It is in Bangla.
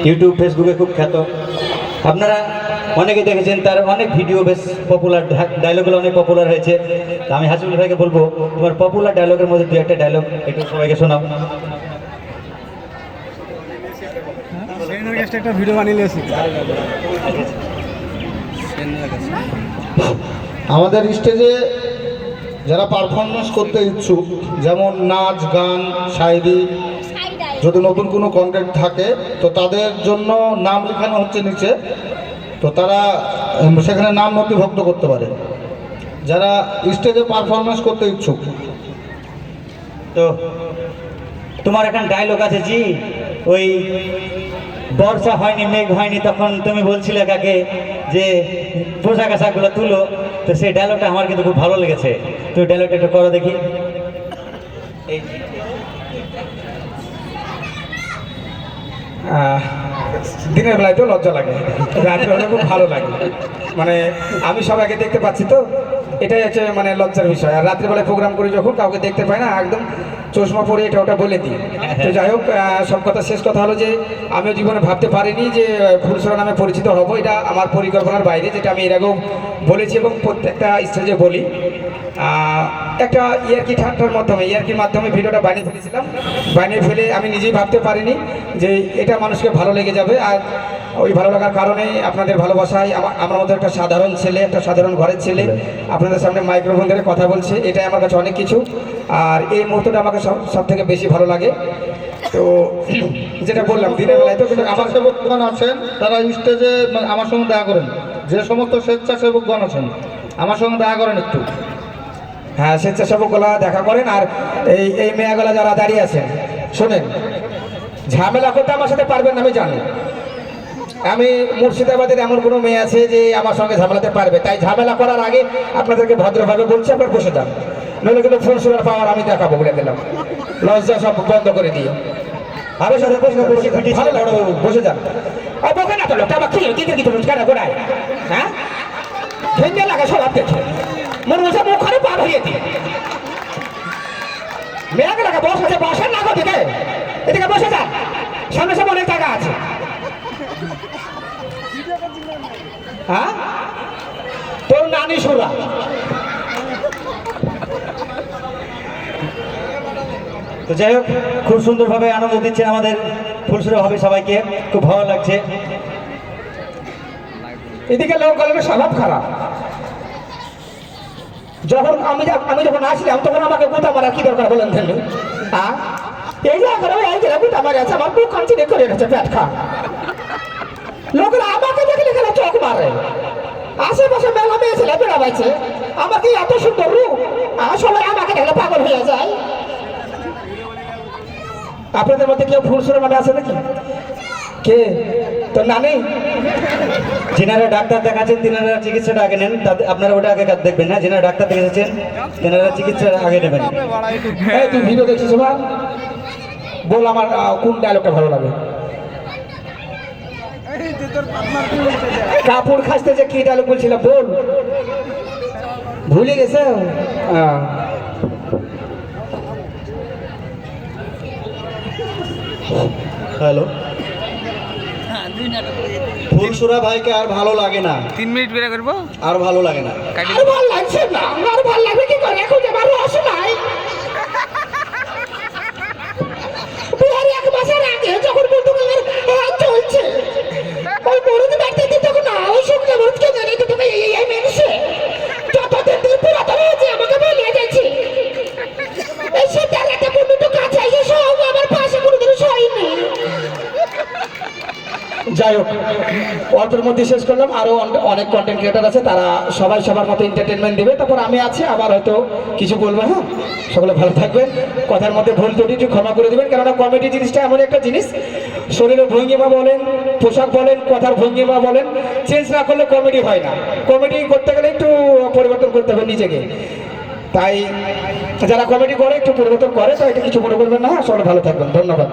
ইউটিউব ফেসবুকে খুব খ্যাত। আপনারা অনেকে দেখেছেন, তার অনেক ভিডিও বেশ পপুলার, ডায়লগগুলো অনেক পপুলার হয়েছে। আমি হাসিবুল ভাইকে বলবো, তোমার পপুলার ডায়লগের মধ্যে দু একটা ডায়লগ একটু সবাইকে শোনাও। একটা ভিডিও বানিয়ে আমাদের স্টেজে যারা পারফরমেন্স করতে ইচ্ছুক, যেমন নাচ, গান, শায়রি, যদি নতুন কোনো কন্টেন্ট থাকে তো তাদের জন্য নাম লেখানো হচ্ছে নিচে, তো তারা সেখানে নাম নথিভুক্ত করতে পারে যারা স্টেজে পারফরমেন্স করতে ইচ্ছুক। তো তোমার এখন ডায়লগ আছে জি, ওই বর্ষা হয়নি, মেঘ হয়নি, তখন তুমি বলছিলে কাকে যে পোশাক আশাকগুলো তুলো। তো সেই ডায়লগটা আমার কিন্তু খুব ভালো লেগেছে। তুমি ডায়লগটা একটু করো দেখি। দিনের বেলায় তো লজ্জা লাগে, রাতের বেলা খুব ভালো লাগে। মানে আমি সবাইকে দেখতে পাচ্ছি, তো এটাই হচ্ছে মানে লজ্জার বিষয়। আর রাত্রিবেলায় প্রোগ্রাম করি যখন, কাউকে দেখতে পাই না, একদম চশমা পরে এটা ওটা বলে দিই। তো যাই হোক, সব কথা শেষ কথা হলো যে আমিও জীবনে ভাবতে পারিনি যে ফুলছড়া নামে পরিচিত হব। এটা আমার পরিকল্পনার বাইরে, যেটা আমি এর আগেও বলেছি এবং প্রত্যেকটা স্টেজে বলি। একটা ইয়ার্কির মাধ্যমে ভিডিওটা বানিয়ে ফেলেছিলাম। বানিয়ে ফেলে আমি নিজেই ভাবতে পারিনি যে এটা মানুষকে ভালো লেগে যাবে। আর ওই ভালো লাগার কারণে আপনাদের ভালোবাসায় আমার মধ্যে একটা সাধারণ ছেলে, একটা সাধারণ ঘরের ছেলে আপনাদের সামনে মাইক্রোফোন ধরে কথা বলছে, এটাই আমার কাছে অনেক কিছু। আর এই মুহূর্তটা আমাকে সব থেকে বেশি ভালো লাগে। তো যেটা বললাম, দিনের বেলায় তো কিন্তু আমার সেবকগণ আছেন, তারা স্টেজে আমার সঙ্গে দেখা করেন। যে সমস্ত স্বেচ্ছাসেবকগণ আছেন আমার সঙ্গে দেখা করেন একটু। হ্যাঁ, স্বেচ্ছাসেবকগুলা দেখা করেন। আর এই মেয়েগুলা যারা দাঁড়িয়ে আছেন, শোনেন, ঝামেলা করতে আমার সাথে পারবেন না আমি জানি। আমি মুর্শিদাবাদের এমন কোনো মেয়ে আছে যে আমার সঙ্গে ঝামেলাতে পারবে, তাই ঝামেলা করার আগে আপনাদেরকে ভদ্রভাবে বলছি, আপনার বসে যান, নইলে কিন্তু ফুলসুরার পাওয়ার আমি দেখাবো বলে দিলাম। লজ্জা সব বন্ধ করে দিয়ে আরো সাথে ভালো লাগবে, বসে যান। বকে না তো লোকটা আবার কি কেন গোড়ায়, হ্যাঁ ভেঙে লাগে সব দেখে মনে হচ্ছে মুখ করে পার হয়ে দিয়ে মেয়েকে লাগে বসেন না দিকে, এদিকে বসে যান, সামনে সামনে অনেক জায়গা আছে। হ্যাঁ, তোর নানি সুরা তো যাই হোক, খুব সুন্দরভাবে আনন্দ দিচ্ছেন আমাদের ফুলসুরা ভাবে, সবাইকে খুব ভালো লাগছে। এদিকে লোক গেলে স্বভাব খারাপ। যখন আমি যখন আসলাম তখন আমাকে গুতা মারা কি দরকার বলেন ধরল? হ্যাঁ, এই যে গুতা মারা আছে, আমার বুক খাঞ্চি করে গেছে, পেট খা। লোকেরা আমাকে দেখলে গেলে চোখ মারে, আশেপাশে মেলা মেয়ে ছেলে বেড়াবাইছে, আমাকে এত সুন্দর রূপ, সবাই আমাকে দেখলে পাগল হয়ে যায়। আপনাদের মধ্যে কেউ ফুলসুরা নামে আছে নাকি? কে তোর নানি? যেনারা ডাক্তার দেখাচ্ছেন তিনারা চিকিৎসাটা আগে নেন, আপনারা ওটা আগে দেখবেন না। যেনারা ডাক্তার দেখেছেন তেনারা চিকিৎসা আগে নেবেন। তুই ভিডিও দেখছিস বা বল, আমার কোন ডায়লগটা ভালো লাগে? কাপড় খাসতে যে কি ডায়লগ বলছিলাম বল, ভুলে গেছে। হ্যালো, ফুলসুরা ভাইকে আর ভালো লাগে না। 3 মিনিট বের করবো, আর ভালো লাগে না। আর ভালো লাগছে না, আর ভালো লাগবে কি করে? এখন যে ভালো আসে নাই, বিহারি 1 মাসের আগে যখন বলতো চলছে ওই মরুদ বাড়তে দিত না, ওই শুকনো মরুদ কে জানি তো তুমি এই মেরেছে যতদিন দিন পুরাতন হয়েছে আমাকে বলিয়ে যাচ্ছি। এই সে তালাতে কোনটা কাছে এসে সব আমার পাশে কোনোদিন শোয়নি। যাই হোক, অল্পের মধ্যে শেষ করলাম। আরো অনেক কন্টেন্ট ক্রিয়েটার আছে, তারা সবাই সবার মতো এন্টারটেনমেন্ট দেবে, তারপর আমি আছি, আবার হয়তো কিছু বলবো। হ্যাঁ, সকলে ভালো থাকবেন, কথার মধ্যে ভুল ত্রুটি একটু ক্ষমা করে দেবেন, কেননা কমেডি জিনিসটা এমন একটা জিনিস, শরীরের ভঙ্গিমা বলেন, পোশাক বলেন, কথার ভঙ্গিমা বলেন, চেঞ্জ না করলে কমেডি হয় না। কমেডি করতে গেলে একটু পরিবর্তন করতে হবে নিজেকে, তাই যারা কমেডি করে একটু পরিবর্তন করে, তো এটা কিছু মনে করবেন না। সকলে ভালো থাকবেন, ধন্যবাদ।